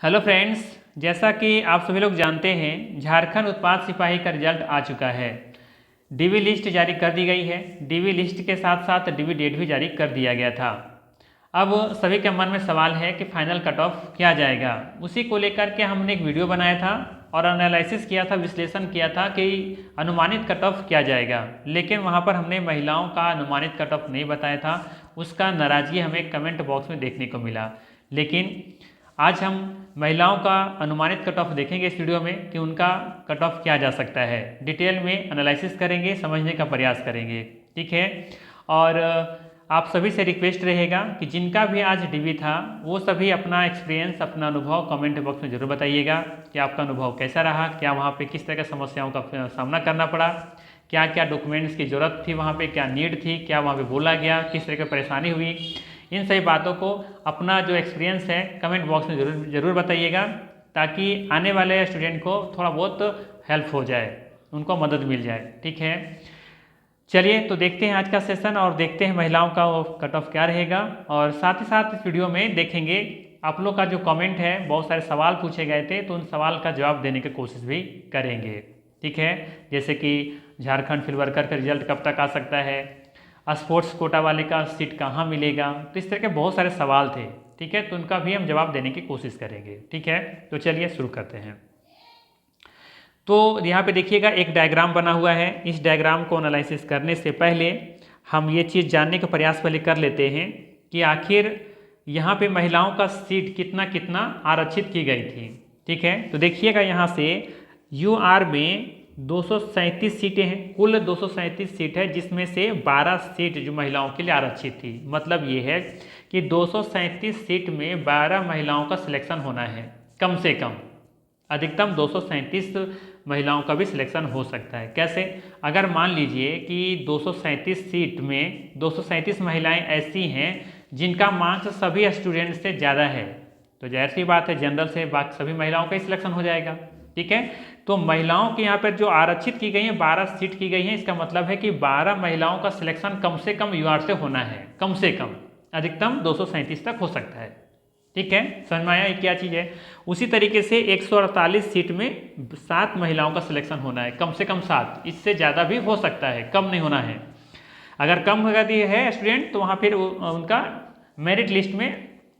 Hello friends, जैसा कि आप सभी लोग जानते हैं झारखंड उत्पाद सिपाही का रिजल्ट आ चुका है। डीवी लिस्ट जारी कर दी गई है। डीवी लिस्ट के साथ साथ डीवी डेट भी जारी कर दिया गया था। अब सभी के मन में सवाल है कि फाइनल कट ऑफ क्या जाएगा। उसी को लेकर के हमने एक वीडियो बनाया था और एनालिसिस किया था, विश्लेषण किया था कि अनुमानित कट ऑफ क्या जाएगा। लेकिन वहाँ पर हमने महिलाओं का अनुमानित कट ऑफ नहीं बताया था। उसका नाराज़गी हमें कमेंट बॉक्स में देखने को मिला। लेकिन आज हम महिलाओं का अनुमानित कट ऑफ देखेंगे इस वीडियो में कि उनका कट ऑफ क्या जा सकता है। डिटेल में एनालिसिस करेंगे, समझने का प्रयास करेंगे, ठीक है। और आप सभी से रिक्वेस्ट रहेगा कि जिनका भी आज डीवी था वो सभी अपना एक्सपीरियंस, अपना अनुभव कमेंट बॉक्स में ज़रूर बताइएगा कि आपका अनुभव कैसा रहा, क्या वहाँ पे किस तरह की समस्याओं का सामना करना पड़ा, क्या क्या डॉक्यूमेंट्स की ज़रूरत थी, वहाँ पे क्या नीड थी, क्या वहाँ पे बोला गया, किस तरह की परेशानी हुई। इन सभी बातों को अपना जो एक्सपीरियंस है कमेंट बॉक्स में ज़रूर बताइएगा, ताकि आने वाले स्टूडेंट को थोड़ा बहुत हेल्प हो जाए, उनको मदद मिल जाए, ठीक है। चलिए तो देखते हैं आज का सेशन और देखते हैं महिलाओं का कट ऑफ क्या रहेगा। और साथ ही साथ इस वीडियो में देखेंगे आप लोग का जो कमेंट है, बहुत सारे सवाल पूछे गए थे तो उन सवाल का जवाब देने की कोशिश भी करेंगे, ठीक है। जैसे कि झारखंड फील्ड वर्कर का रिजल्ट कब तक आ सकता है, स्पोर्ट्स कोटा वाले का सीट कहाँ मिलेगा, तो इस तरह के बहुत सारे सवाल थे, ठीक है। तो उनका भी हम जवाब देने की कोशिश करेंगे, ठीक है। तो चलिए शुरू करते हैं। तो यहाँ पे देखिएगा एक डायग्राम बना हुआ है। इस डायग्राम को एनालिसिस करने से पहले हम ये चीज़ जानने का प्रयास पहले कर लेते हैं कि आखिर यहाँ पे महिलाओं का सीट कितना कितना आरक्षित की गई थी, ठीक है। तो देखिएगा यहाँ से यूआर में 237 सीटें हैं, कुल 237 सीट है, जिसमें से 12 सीट जो महिलाओं के लिए आरक्षित थी। मतलब ये है कि 237 सीट में 12 महिलाओं का सिलेक्शन होना है कम से कम। अधिकतम 237 महिलाओं का भी सिलेक्शन हो सकता है। कैसे? अगर मान लीजिए कि 237 सीट में 237 महिलाएं ऐसी हैं जिनका मार्क्स सभी स्टूडेंट से ज़्यादा है, तो जाहिर सी बात है जनरल से बाकी सभी महिलाओं का ही सिलेक्शन हो जाएगा, ठीक है। तो महिलाओं के यहाँ पर जो आरक्षित की गई है 12 सीट की गई है, इसका मतलब है कि 12 महिलाओं का सिलेक्शन कम से कम यूआर से होना है, कम से कम। अधिकतम 237 तक हो सकता है, ठीक है। समझ में आया ये क्या चीज़ है। उसी तरीके से 148 सीट में 7 महिलाओं का सिलेक्शन होना है, कम से कम 7, इससे ज़्यादा भी हो सकता है, कम नहीं होना है। अगर कम अगर है स्टूडेंट तो वहाँ फिर उनका मेरिट लिस्ट में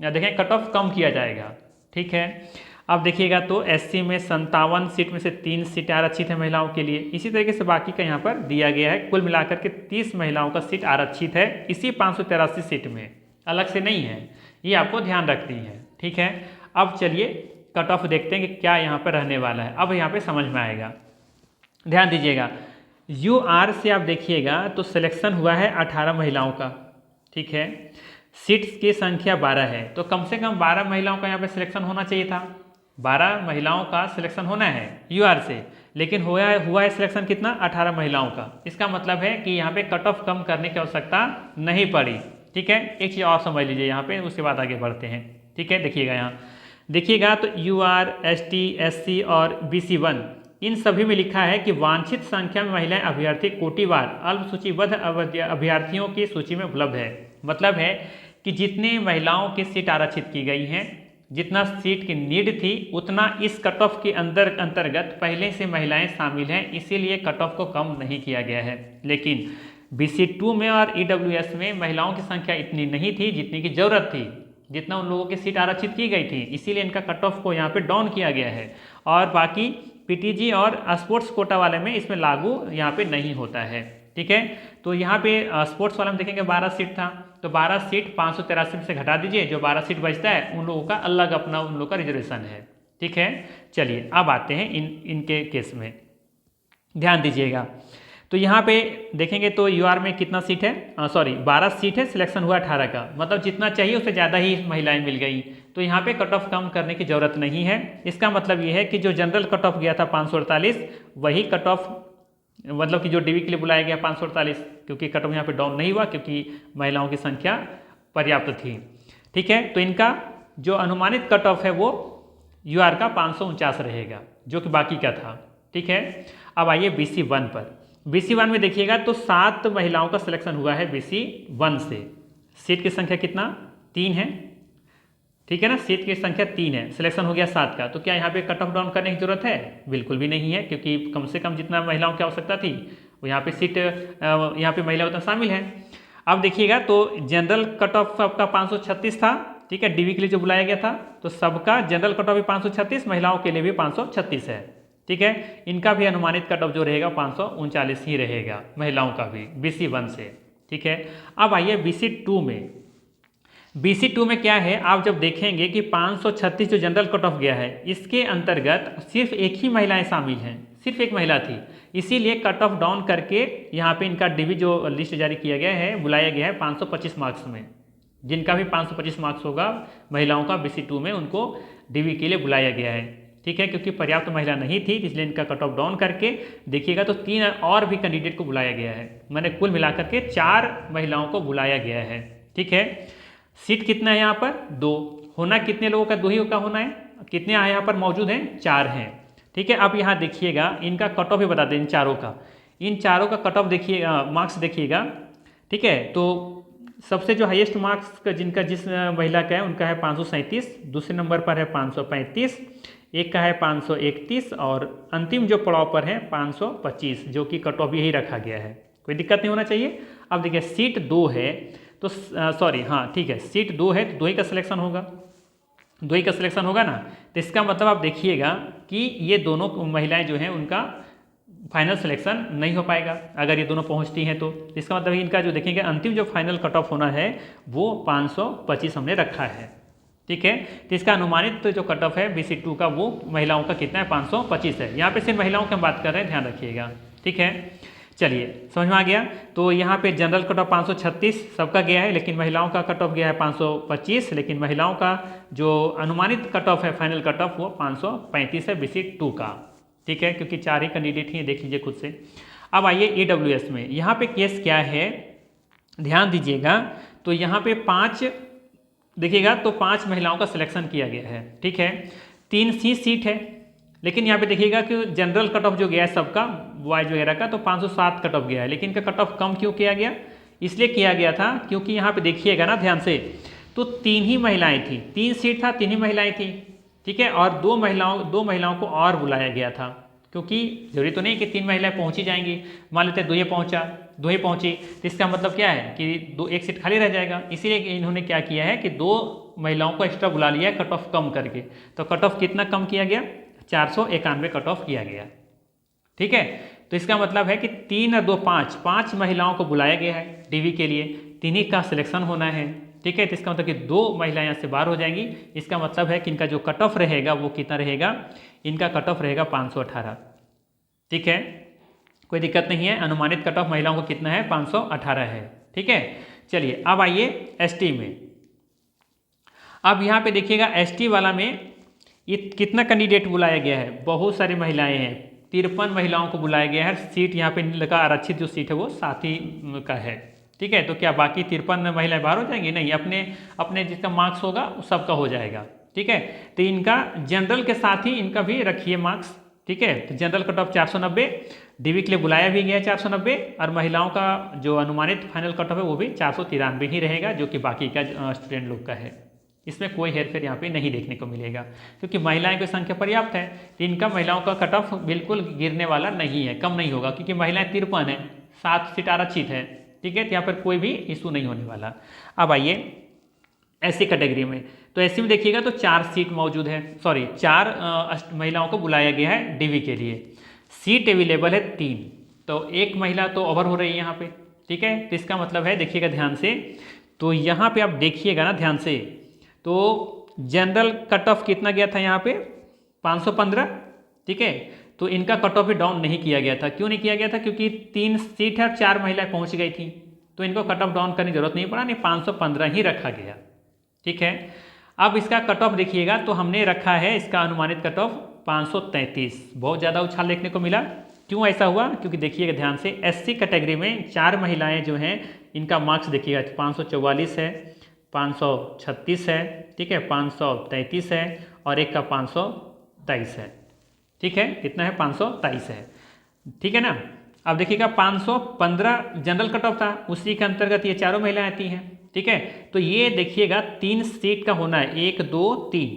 देखें कट ऑफ कम किया जाएगा, ठीक है। अब देखिएगा तो एससी में 57 सीट में से 3 सीटें आरक्षित है महिलाओं के लिए। इसी तरीके से बाकी का यहाँ पर दिया गया है, कुल मिलाकर के 30 महिलाओं का सीट आरक्षित है इसी 583 सीट में, अलग से नहीं है, ये आपको ध्यान रखनी है, ठीक है। अब चलिए कट ऑफ देखते हैं कि क्या यहाँ पर रहने वाला है। अब यहाँ पे समझ में आएगा, ध्यान दीजिएगा। यूआर से आप देखिएगा तो सिलेक्शन हुआ है 18 महिलाओं का, ठीक है। सीट्स की संख्या 12 है, तो कम से कम 12 महिलाओं का यहाँ पे सिलेक्शन होना चाहिए था। 12 महिलाओं का सिलेक्शन होना है यूआर से, लेकिन हुआ है सिलेक्शन कितना, 18 महिलाओं का। इसका मतलब है कि यहाँ पे कट ऑफ कम करने की आवश्यकता नहीं पड़ी, ठीक है। एक चीज़ और समझ लीजिए यहाँ पे, उसके बाद आगे बढ़ते हैं, ठीक है। देखिएगा यहाँ देखिएगा तो यूआर, एसटी, एससी और BC1 इन सभी में लिखा है कि वांछित संख्या में महिलाएं अभ्यर्थी कोटिवार अल्पसूचीबद्ध अभ्यर्थियों की सूची में उपलब्ध है। मतलब है कि जितने महिलाओं की सीट आरक्षित की गई हैं, जितना सीट की नीड थी उतना इस कट ऑफ के अंतर्गत पहले से महिलाएं शामिल हैं, इसीलिए कट ऑफ को कम नहीं किया गया है। लेकिन BC2 में और EWS में महिलाओं की संख्या इतनी नहीं थी जितनी की जरूरत थी, जितना उन लोगों की सीट आरक्षित की गई थी, इसीलिए इनका कट ऑफ को यहाँ पे डाउन किया गया है। और बाकी PTG और स्पोर्ट्स कोटा वाले में इसमें लागू यहाँ पे नहीं होता है, ठीक है। तो यहाँ पे स्पोर्ट्स वाले में देखेंगे 12 सीट था, तो 12 सीट 583 से घटा दीजिए, जो 12 सीट बचता है उन लोगों का अलग अपना उन लोगों का रिजर्वेशन है, ठीक है। चलिए अब आते हैं इनके केस में, ध्यान दीजिएगा। तो यहाँ पे देखेंगे तो यूआर में कितना सीट है, 12 सीट है, सिलेक्शन हुआ 18 का, मतलब जितना चाहिए उससे ज़्यादा ही महिलाएं मिल गई। तो यहाँ पे कट ऑफ कम करने की ज़रूरत नहीं है। इसका मतलब ये है कि जो जनरल कट ऑफ गया था 548, वही कट ऑफ मतलब कि जो डीवी के लिए बुलाया गया 548, क्योंकि कट ऑफ यहाँ पे डाउन नहीं हुआ क्योंकि महिलाओं की संख्या पर्याप्त थी, ठीक है। तो इनका जो अनुमानित कट ऑफ है वो यूआर का 549 रहेगा, जो कि बाकी का था, ठीक है। अब आइए BC1 पर। BC1 में देखिएगा तो 7 महिलाओं का सिलेक्शन हुआ है BC1 से। सीट की संख्या कितना, 3 है, ठीक है ना, सीट की संख्या 3 है, सिलेक्शन हो गया 7 का, तो क्या यहाँ पे कट ऑफ डाउन करने की जरूरत है? बिल्कुल भी नहीं है, क्योंकि कम से कम जितना महिलाओं की आवश्यकता थी वो यहाँ पे सीट यहाँ पे महिला उतना शामिल है। अब देखिएगा तो जनरल कट ऑफ आपका 536 था, ठीक है, डीवी के लिए जो बुलाया गया था, तो सबका जनरल कट ऑफ भी 536, महिलाओं के लिए भी 536 है, ठीक है। इनका भी अनुमानित कट ऑफ जो रहेगा 539 ही रहेगा, महिलाओं का भी BC1 से, ठीक है। अब आइए BC2 में। BC2 में क्या है, आप जब देखेंगे कि 536 जो जनरल कट ऑफ गया है, इसके अंतर्गत सिर्फ एक ही महिलाएं शामिल हैं, सिर्फ एक महिला थी, इसीलिए कट ऑफ डाउन करके यहाँ पे इनका डीवी जो लिस्ट जारी किया गया है, बुलाया गया है 525 मार्क्स में। जिनका भी 525 मार्क्स होगा महिलाओं का BC2 में, उनको डीवी के लिए बुलाया गया है, ठीक है। क्योंकि पर्याप्त महिला नहीं थी, इसलिए इनका कट ऑफ डाउन करके देखिएगा तो 3 और भी कैंडिडेट को बुलाया गया है, मैंने कुल मिलाकर के 4 महिलाओं को बुलाया गया है, ठीक है। सीट कितना है यहाँ पर? 2 होना, कितने लोगों का? 2 ही का होना है। कितने यहाँ पर मौजूद हैं? 4 हैं, ठीक है। अब यहाँ देखिएगा इनका कट ऑफ भी बता दें, इन चारों का कट ऑफ देखिएगा, मार्क्स देखिएगा, ठीक है। तो सबसे जो हाईएस्ट मार्क्स जिनका जिस महिला का है उनका है 537, दूसरे नंबर पर है 535, एक का है 531 और अंतिम जो पड़ाव पर है 525, जो कि कट ऑफ यही रखा गया है, कोई दिक्कत नहीं होना चाहिए। अब देखिए सीट 2 है तो सॉरी हाँ ठीक है, सीट 2 है तो 2 ही का सिलेक्शन होगा, 2 ही का सिलेक्शन होगा ना। तो इसका मतलब आप देखिएगा कि ये दोनों महिलाएं जो हैं उनका फाइनल सिलेक्शन नहीं हो पाएगा अगर ये दोनों पहुंचती हैं तो। इसका मतलब इनका जो देखेंगे अंतिम जो फाइनल कट ऑफ होना है वो 525 हमने रखा है, ठीक है। तो इसका अनुमानित जो कट ऑफ है BC2 का वो महिलाओं का कितना है? 525 है। यहाँ पे सिर्फ महिलाओं की हम बात कर रहे हैं, ध्यान रखिएगा, ठीक है। चलिए समझ में आ गया। तो यहाँ पे जनरल कट ऑफ 536 सबका गया है, लेकिन महिलाओं का कट ऑफ गया है 525, लेकिन महिलाओं का जो अनुमानित कट ऑफ है फाइनल कट ऑफ वो 535 है BC2 का, ठीक है, क्योंकि 4 ही कैंडिडेट ही देख लीजिए खुद से। अब आइए EWS में, यहाँ पे केस क्या है ध्यान दीजिएगा। तो यहाँ पे 5 देखिएगा तो 5 महिलाओं का सिलेक्शन किया गया है, ठीक है। 3 सी सीट है, लेकिन यहाँ पे देखिएगा कि जनरल कट ऑफ जो गया है सबका बॉयज वगैरह का तो 507 कट ऑफ गया है, लेकिन इनका कट ऑफ कम क्यों किया गया? इसलिए किया गया था क्योंकि यहाँ पे देखिएगा ना ध्यान से, तो 3 ही महिलाएं थी, 3 सीट था, 3 ही महिलाएं थी, ठीक है। और 2 महिलाओं को और बुलाया गया था, क्योंकि जरूरी तो नहीं कि 3 महिलाएं पहुंची जाएंगी, मान लेते 2 ही पहुंची, तो इसका मतलब क्या है कि एक सीट खाली रह जाएगा। इसीलिए इन्होंने क्या किया है कि 2 महिलाओं को एक्स्ट्रा बुला लिया है कट ऑफ कम करके। तो कट ऑफ कितना कम किया गया? 491 कट ऑफ किया गया, ठीक है। तो इसका मतलब है कि 3 और 2 5 महिलाओं को बुलाया गया है डीवी के लिए, 3 ही का सिलेक्शन होना है, ठीक है। तो इसका मतलब कि 2 महिलाएं यहाँ से बाहर हो जाएंगी। इसका मतलब है कि इनका जो कट ऑफ रहेगा वो कितना रहेगा? इनका कट ऑफ रहेगा 518, ठीक है, कोई दिक्कत नहीं है। अनुमानित कट ऑफ महिलाओं को कितना है? 518 है, ठीक है। चलिए अब आइए ST में। अब यहाँ पे देखिएगा ST वाला में ये कितना कैंडिडेट बुलाया गया है? बहुत सारी महिलाएं हैं, 53 महिलाओं को बुलाया गया है। सीट यहाँ पे लगा आरक्षित जो सीट है वो 7 ही का है, ठीक है। तो क्या बाकी 53 महिलाएं बाहर हो जाएंगी? नहीं, अपने अपने जिसका मार्क्स होगा सबका हो जाएगा, ठीक है। तो इनका जनरल के साथ ही इनका भी रखिए मार्क्स, ठीक है। तो जनरल कट ऑफ 490, डीवी के लिए बुलाया भी गया है 490, और महिलाओं का जो अनुमानित फाइनल कट ऑफ है वो भी 493 ही रहेगा, जो कि बाकी का स्टूडेंट लोग का है। इसमें कोई हेरफेर यहाँ पे नहीं देखने को मिलेगा, क्योंकि महिलाएं की संख्या पर्याप्त है। तो इनका महिलाओं का कट ऑफ बिल्कुल गिरने वाला नहीं है, कम नहीं होगा, क्योंकि महिलाएं 53 है, 7 सीट आरक्षित है, ठीक है। तो यहाँ पर कोई भी इशू नहीं होने वाला। अब आइए SC कैटेगरी में। तो SC में देखिएगा तो 4 सीट मौजूद है, सॉरी 4 महिलाओं को बुलाया गया है डीवी के लिए। सीट अवेलेबल है 3, तो 1 महिला तो ओवर हो रही है यहाँ पे, ठीक है। तो इसका मतलब है देखिएगा ध्यान से, तो यहाँ पे आप देखिएगा ना ध्यान से, तो जनरल कट ऑफ कितना गया था यहाँ पे? 515, ठीक है। तो इनका कट ऑफ भी डाउन नहीं किया गया था। क्यों नहीं किया गया था? क्योंकि 3 सीट है और 4 महिलाएं पहुंच गई थी, तो इनको कट ऑफ डाउन करने की जरूरत नहीं पड़ा, नहीं 515 ही रखा गया, ठीक है। अब इसका कट ऑफ देखिएगा तो हमने रखा है इसका अनुमानित कट ऑफ 533, बहुत ज़्यादा उछाल देखने को मिला। क्यों ऐसा हुआ? क्योंकि देखिएगा ध्यान से SC कैटेगरी में 4 महिलाएं जो हैं इनका मार्क्स देखिएगा 544 है, 536 है, ठीक है, 533 है और एक का 523 है, ठीक है। कितना है? 523 है, ठीक है ना। अब देखिएगा 515 जनरल कट ऑफ था, उसी के अंतर्गत ये चारों महिलाएं आती हैं, ठीक है। तो ये देखिएगा 3 सीट का होना है, 1 2 3,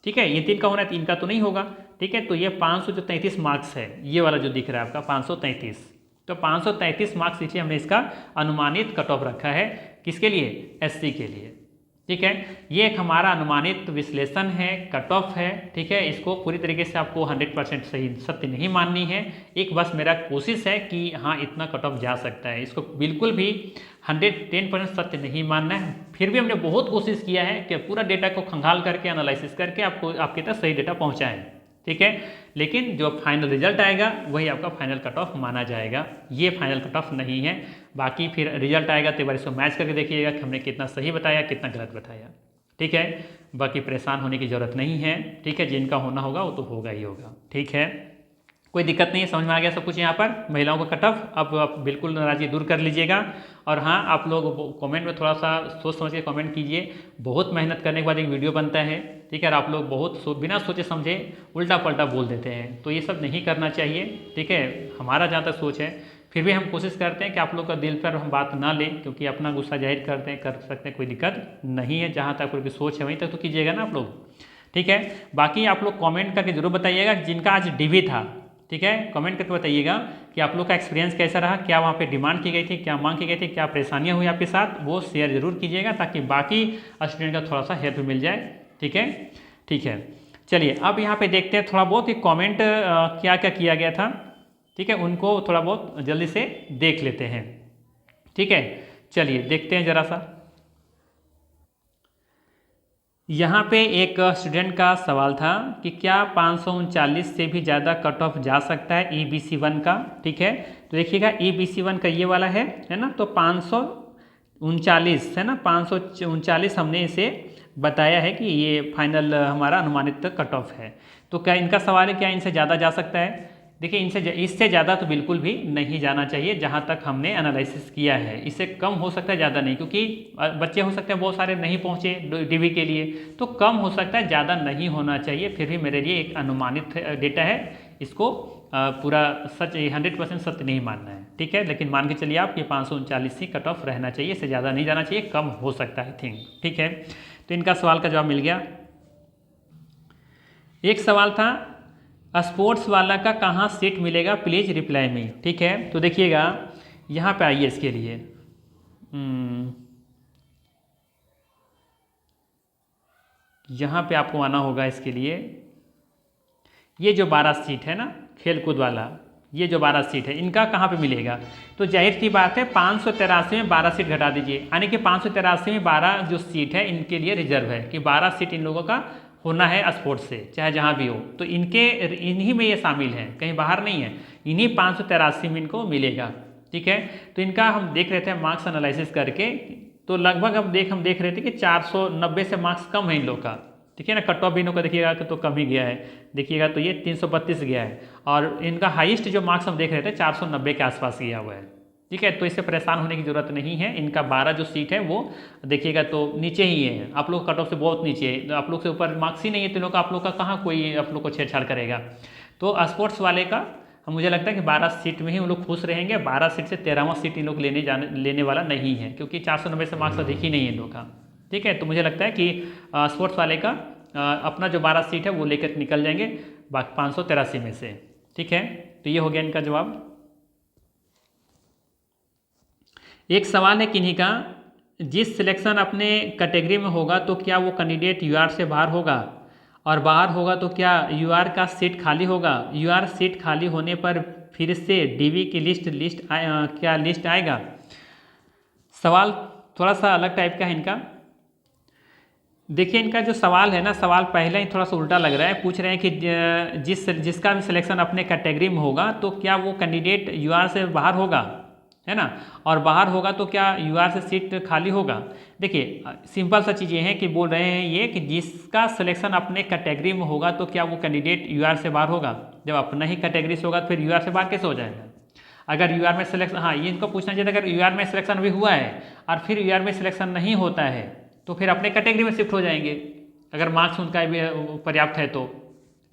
ठीक है, ये 3 का होना है, 3 का तो नहीं होगा, ठीक है। तो ये 533 मार्क्स है, ये वाला जो दिख रहा है आपका 533, तो 533 मार्क्स इसलिए हमने इसका अनुमानित कट ऑफ रखा है, किसके लिए, एससी के लिए, ठीक है। ये एक हमारा अनुमानित विश्लेषण है, कट ऑफ है, ठीक है। इसको पूरी तरीके से आपको 100% सही सत्य नहीं माननी है, एक बस मेरा कोशिश है कि हाँ इतना कट ऑफ जा सकता है, इसको बिल्कुल भी 110% सत्य नहीं मानना है। फिर भी हमने बहुत कोशिश किया है कि पूरा डेटा को खंगाल करके एनालिसिस करके आपको आपके तक सही डेटा पहुँचाएँ, ठीक है। लेकिन जो फाइनल रिजल्ट आएगा वही आपका फाइनल कट ऑफ माना जाएगा, ये फाइनल कट ऑफ नहीं है। बाकी फिर रिजल्ट आएगा तो एक बार इसको मैच करके देखिएगा कि हमने कितना सही बताया कितना गलत बताया, ठीक है। बाकी परेशान होने की ज़रूरत नहीं है, ठीक है, जिनका होना होगा वो तो होगा ही होगा, ठीक है। कोई दिक्कत नहीं है, समझ में आ गया सब कुछ यहाँ पर महिलाओं का कट ऑफ। अब आप बिल्कुल नाराज़गी दूर कर लीजिएगा। और हाँ, आप लोग कमेंट में थोड़ा सा सोच समझ के कमेंट कीजिए, बहुत मेहनत करने के बाद एक वीडियो बनता है, ठीक है। और आप लोग बहुत बिना सोचे समझे उल्टा पल्टा बोल देते हैं, तो ये सब नहीं करना चाहिए, ठीक है। हमारा जहाँ तक सोच है, फिर भी हम कोशिश करते हैं कि आप लोग का दिल पर हम बात ना लें, क्योंकि अपना गुस्सा जाहिर करते हैं, कर सकते हैं, कोई दिक्कत नहीं है। जहाँ तक आपकी सोच है वहीं तक तो कीजिएगा ना आप लोग, ठीक है। बाकी आप लोग कमेंट करके जरूर बताइएगा जिनका आज डीवी था, ठीक है, कमेंट करके बताइएगा कि आप लोग का एक्सपीरियंस कैसा रहा, क्या वहाँ पे डिमांड की गई थी, क्या मांग की गई थी, क्या परेशानियाँ हुई आपके साथ, वो शेयर जरूर कीजिएगा ताकि बाकी स्टूडेंट का थोड़ा सा हेल्प मिल जाए, ठीक है, ठीक है। चलिए अब यहाँ पे देखते हैं थोड़ा बहुत एक कमेंट क्या क्या किया गया था, ठीक है, उनको थोड़ा बहुत जल्दी से देख लेते हैं, ठीक है। चलिए देखते हैं ज़रा सा। यहाँ पे एक स्टूडेंट का सवाल था कि क्या 539 से भी ज़्यादा कट ऑफ जा सकता है EBC1 का, ठीक है। तो देखिएगा EBC1 का ये वाला है ना, तो 539 है ना, 539 हमने इसे बताया है कि ये फाइनल हमारा अनुमानित कट ऑफ है। तो क्या इनका सवाल है क्या इनसे ज़्यादा जा सकता है? देखिए इससे ज़्यादा तो बिल्कुल भी नहीं जाना चाहिए, जहाँ तक हमने एनालिसिस किया है। इससे कम हो सकता है, ज़्यादा नहीं, क्योंकि बच्चे हो सकते हैं बहुत सारे नहीं पहुँचे डीवी के लिए, तो कम हो सकता है, ज़्यादा नहीं होना चाहिए। फिर भी मेरे लिए एक अनुमानित डेटा है, इसको पूरा सच 100% सत्य नहीं मानना है, ठीक है। लेकिन मान के चलिए आप ये 539 ही कट ऑफ रहना चाहिए, इससे ज़्यादा नहीं जाना चाहिए, कम हो सकता है थिंक, ठीक है। तो इनका सवाल का जवाब मिल गया। एक सवाल था स्पोर्ट्स वाला का कहाँ सीट मिलेगा, प्लीज़ रिप्लाई में, ठीक है। तो देखिएगा यहाँ पे आइए, इसके लिए यहाँ पे आपको आना होगा। इसके लिए ये जो 12 सीट है ना खेलकूद वाला, ये जो 12 सीट है इनका कहाँ पे मिलेगा? तो जाहिर सी बात है 583 में 12 सीट घटा दीजिए, यानी कि 583 में 12 जो सीट है इनके लिए रिजर्व है कि 12 सीट इन लोगों का होना है स्पोर्ट्स से, चाहे जहाँ भी हो। तो इन्हीं में ये शामिल है, कहीं बाहर नहीं है, इन्हीं 583 में इनको मिलेगा, ठीक है। तो इनका हम देख रहे थे मार्क्स एनालिसिस करके, तो लगभग हम देख रहे थे कि 490 से मार्क्स कम है इन लोग का, ठीक है ना। कट ऑफ भी इनों का देखिएगा तो कम ही गया है, देखिएगा तो ये 332 गया है, और इनका हाईएस्ट जो मार्क्स हम देख रहे थे 490 के आसपास गया हुआ है, ठीक है। तो इससे परेशान होने की जरूरत नहीं है। इनका 12 जो सीट है वो देखिएगा तो नीचे ही है, आप लोग कट ऑफ से बहुत नीचे है, आप लोग से ऊपर मार्क्स ही नहीं है, तो लोग आप लोग का कहाँ कोई आप लोग को छेड़छाड़ करेगा। तो स्पोर्ट्स वाले का मुझे लगता है कि 12 सीट में ही उन लोग खुश रहेंगे। 12 सीट से 13वां सीट इन लोग लेने वाला नहीं है, क्योंकि 490 से मार्क्स अधिक ही नहीं है इन लोग का, ठीक है। तो मुझे लगता है कि स्पोर्ट्स वाले का अपना जो 12 सीट है वो लेकर निकल जाएंगे 583 में से, ठीक है। तो ये हो गया इनका जवाब। एक सवाल है किन्हीं का, जिस सिलेक्शन अपने कैटेगरी में होगा तो क्या वो कैंडिडेट यूआर से बाहर होगा, और बाहर होगा तो क्या यूआर का सीट खाली होगा? यूआर सीट खाली होने पर फिर से डीवी की क्या लिस्ट आएगा? सवाल थोड़ा सा अलग टाइप का है इनका। देखिए इनका जो सवाल है ना, सवाल पहले ही थोड़ा सा उल्टा लग रहा है। पूछ रहे हैं कि जिसका भी सिलेक्शन अपने कैटेगरी में होगा तो क्या वो कैंडिडेट यूआर से बाहर होगा, है ना, और बाहर होगा तो क्या यूआर से सीट खाली होगा? देखिए सिंपल सा चीज़ ये है कि बोल रहे हैं ये कि जिसका सिलेक्शन अपने कैटेगरी में होगा तो क्या वो कैंडिडेट यूआर से बाहर होगा? जब अपना ही कैटेगरी से होगा तो फिर यूआर से बाहर कैसे हो जाएगा? अगर यूआर में सिलेक्शन, हाँ ये इनको पूछना चाहिए था, अगर यूआर में सिलेक्शन भी हुआ है और फिर यूआर में सिलेक्शन नहीं होता है तो फिर अपने कैटेगरी में शिफ्ट हो जाएंगे, अगर मार्क्स उनका भी पर्याप्त है तो,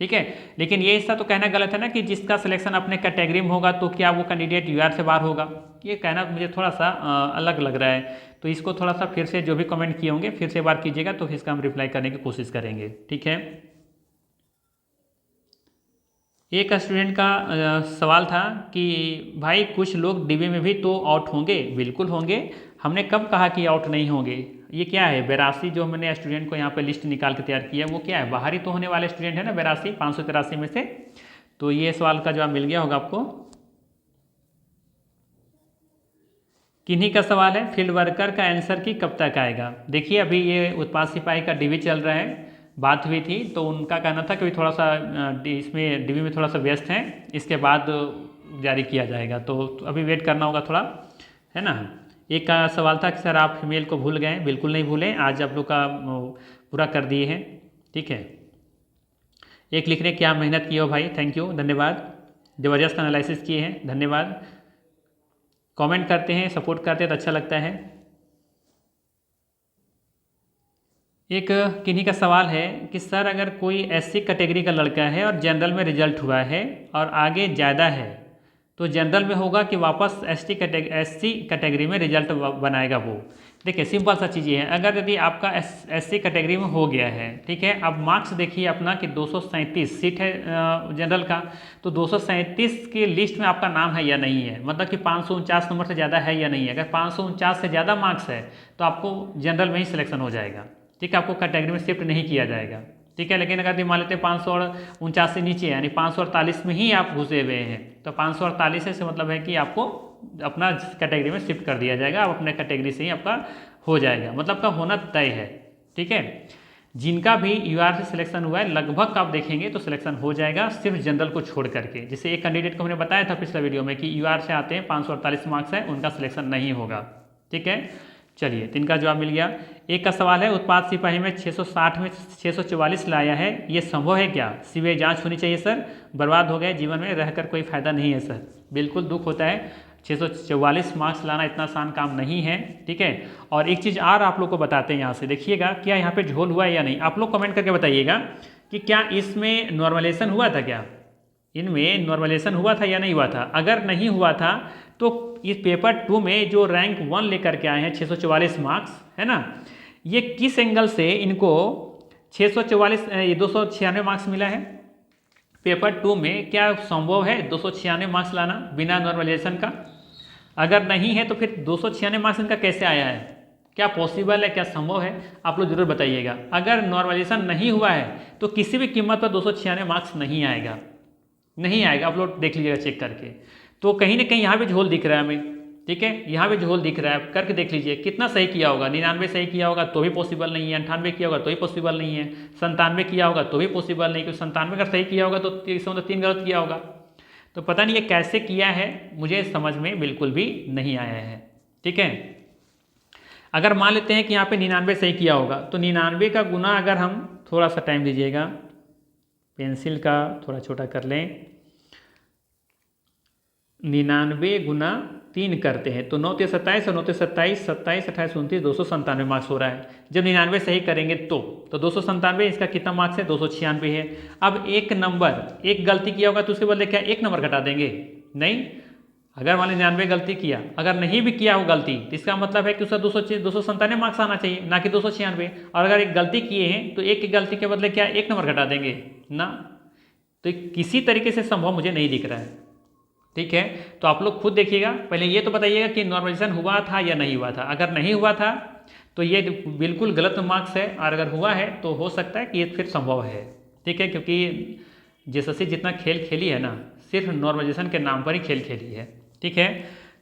ठीक है। लेकिन ये ऐसा तो कहना गलत है ना कि जिसका सिलेक्शन अपने कैटेगरी में होगा तो क्या वो कैंडिडेट यूआर से बाहर होगा, ये कहना मुझे थोड़ा सा अलग लग रहा है। तो इसको थोड़ा सा फिर से जो भी कमेंट किए होंगे फिर से बार कीजिएगा तो इसका हम रिप्लाई करने की कोशिश करेंगे। ठीक है। एक स्टूडेंट का सवाल था कि भाई कुछ लोग डीबी में भी तो आउट होंगे। बिल्कुल होंगे, हमने कब कहा कि आउट नहीं होंगे। ये क्या है 82 जो हमने स्टूडेंट को यहाँ पे लिस्ट निकाल के तैयार किया, वो क्या है बाहरी तो होने वाले स्टूडेंट है ना 82 583 में से। तो ये सवाल का जवाब मिल गया होगा आपको। किन्हीं का सवाल है फील्ड वर्कर का आंसर की कब तक आएगा। देखिए अभी ये उत्पाद सिपाही का डीवी चल रहा है, बात हुई थी तो उनका कहना था कि थोड़ा सा इसमें डीवी में थोड़ा सा व्यस्त हैं, इसके बाद जारी किया जाएगा। तो अभी वेट करना होगा थोड़ा, है ना। एक का सवाल था कि सर आप फीमेल को भूल गए। बिल्कुल नहीं भूलें, आज आप लोग का पूरा कर दिए हैं। ठीक है। एक लिख रहे क्या मेहनत की हो भाई, थैंक यू, धन्यवाद। ज़बरदस्त एनालिसिस किए हैं, धन्यवाद। कमेंट करते हैं, सपोर्ट करते हैं तो अच्छा लगता है। एक किन्हीं का सवाल है कि सर अगर कोई एससी कैटेगरी का लड़का है और जनरल में रिजल्ट हुआ है और आगे ज़्यादा है तो जनरल में होगा कि वापस एससी कैटेगरी में रिजल्ट बनाएगा वो। देखिए सिंपल सा चीज़ ये है, अगर यदि आपका एससी कैटेगरी में हो गया है, ठीक है, अब मार्क्स देखिए अपना कि 237 सीट है जनरल का, तो 237 की लिस्ट में आपका नाम है या नहीं है, मतलब कि 549 नंबर से ज़्यादा है या नहीं है। अगर 549 से ज़्यादा मार्क्स है तो आपको जनरल में ही सिलेक्शन हो जाएगा। ठीक है, आपको कैटेगरी में शिफ्ट नहीं किया जाएगा। ठीक है, लेकिन अगर मान लेते हैं 549 से नीचे यानी 548 में ही आप घुसे हुए हैं तो 548 से मतलब है कि आपको अपना कैटेगरी में शिफ्ट कर दिया जाएगा, आप अपने कैटेगरी से ही आपका हो जाएगा, मतलब का होना तय है। ठीक है, जिनका भी यूआर से सिलेक्शन हुआ है लगभग आप देखेंगे तो सिलेक्शन हो जाएगा, सिर्फ जनरल को छोड़ करके। जैसे एक कैंडिडेट को हमने बताया था पिछला वीडियो में कि यूआर से आते हैं 548 मार्क्स है, उनका सिलेक्शन नहीं होगा। ठीक है, चलिए 3 का जवाब मिल गया। एक का सवाल है उत्पाद सिपाही में 660 में 644 लाया है, ये संभव है क्या। सीबीआई जांच होनी चाहिए सर, बर्बाद हो गए जीवन में रहकर कोई फायदा नहीं है सर। बिल्कुल दुख होता है, 644 मार्क्स लाना इतना आसान काम नहीं है। ठीक है, और एक चीज़ और आप लोग को बताते हैं यहाँ से, देखिएगा क्या यहाँ पे झोल हुआ है या नहीं। आप लोग कमेंट करके बताइएगा कि क्या इसमें नॉर्मलाइजेशन हुआ था, क्या इनमें नॉर्मलाइजेशन हुआ था या नहीं हुआ था। अगर नहीं हुआ था तो इस पेपर 2 में जो रैंक 1 लेकर के आए हैं 644 मार्क्स, है ना, ये किस एंगल से इनको 644 296 मार्क्स मिला है पेपर 2 में। क्या संभव है 296 मार्क्स लाना बिना नॉर्मलाइजेशन का। अगर नहीं है तो फिर 296 मार्क्स इनका कैसे आया है, क्या पॉसिबल है, क्या संभव है, आप लोग जरूर बताइएगा। अगर नॉर्मलाइजेशन नहीं हुआ है तो किसी भी कीमत पर 296 मार्क्स नहीं आएगा, नहीं आएगा। आप लोग देख लीजिएगा चेक करके। तो कहीं ना कहीं यहाँ पे झोल दिख रहा है हमें। ठीक है, यहाँ पे झोल दिख रहा है, करके देख लीजिए कितना सही किया होगा। 99 सही किया होगा तो भी पॉसिबल नहीं है, 98 किया होगा तो भी पॉसिबल नहीं है, 97 किया होगा तो भी पॉसिबल नहीं, क्योंकि 97 अगर सही किया होगा तो 3 गलत किया होगा। तो पता नहीं ये कैसे किया है, मुझे समझ में बिल्कुल भी नहीं आया है। ठीक है, अगर मान लेते हैं कि यहाँ पे 99 सही किया होगा तो 99 का गुना अगर हम थोड़ा सा टाइम दीजिएगा, पेंसिल का थोड़ा छोटा कर लें, 99 गुना 3 करते हैं तो 9 × 27 और 9 × 27 27 28 29 297 मार्क्स हो रहा है। जब 99 सही करेंगे तो 297, इसका कितना मार्क्स है 296 है। अब एक नंबर, एक गलती किया होगा तो उसके बदले क्या एक नंबर घटा देंगे, नहीं। अगर मान लीजिए 99 गलती किया, अगर नहीं भी किया हो गलती तो इसका मतलब है कि उसका 297 मार्क्स आना चाहिए, ना कि 296। और अगर एक गलती किए हैं तो एक की गलती के बदले क्या एक नंबर घटा देंगे ना। तो किसी तरीके से संभव मुझे नहीं दिख रहा है। ठीक है, तो आप लोग खुद देखिएगा, पहले ये तो बताइएगा कि नॉर्मलाइजेशन हुआ था या नहीं हुआ था। अगर नहीं हुआ था तो ये बिल्कुल गलत मार्क्स है, और अगर हुआ है तो हो सकता है कि ये फिर संभव है। ठीक है, क्योंकि जेएसएससी जितना खेल खेली है ना, सिर्फ नॉर्मलाइजेशन के नाम पर ही खेल खेली है। ठीक है,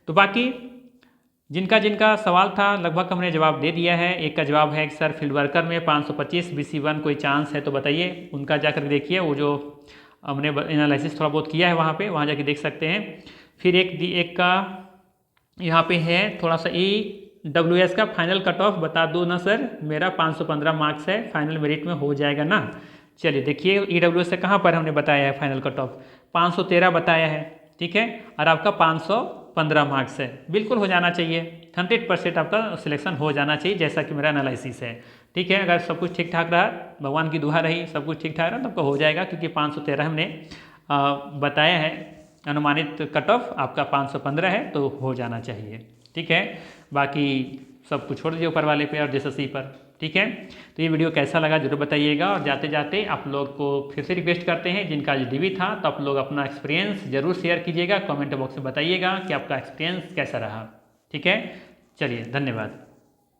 तो बाकी जिनका जिनका सवाल था लगभग हमने जवाब दे दिया है। एक का जवाब है कि सर फील्ड वर्कर में 525 BC1 कोई चांस है तो बताइए, उनका जाकर देखिए, वो जो हमने एनालिसिस थोड़ा बहुत किया है वहाँ जाके देख सकते हैं। फिर एक का यहाँ पे है थोड़ा सा EWS का फाइनल कट ऑफ बता दो ना सर, मेरा 515 मार्क्स है, फाइनल मेरिट में हो जाएगा ना। चलिए देखिए EWS से कहाँ पर हमने बताया है फाइनल कट ऑफ 513 बताया है। ठीक है, और आपका 515 मार्क्स है, बिल्कुल हो जाना चाहिए, 100% आपका सिलेक्शन हो जाना चाहिए जैसा कि मेरा एनालिसिस है। ठीक है, अगर सब कुछ ठीक ठाक रहा, भगवान की दुआ रही, सब कुछ ठीक ठाक रहा, तो आपको हो जाएगा, क्योंकि 513 हमने बताया है, अनुमानित कट ऑफ आपका 515 है, तो हो जाना चाहिए। ठीक है, बाकी सब कुछ छोड़ दीजिए ऊपर वाले पे और JSSC पर। ठीक है, तो ये वीडियो कैसा लगा जरूर बताइएगा, और जाते जाते आप लोग को फिर से रिक्वेस्ट करते हैं, जिनका आज DV था, तो आप लोग अपना एक्सपीरियंस जरूर शेयर कीजिएगा, कमेंट बॉक्स में बताइएगा कि आपका एक्सपीरियंस कैसा रहा। ठीक है, चलिए, धन्यवाद।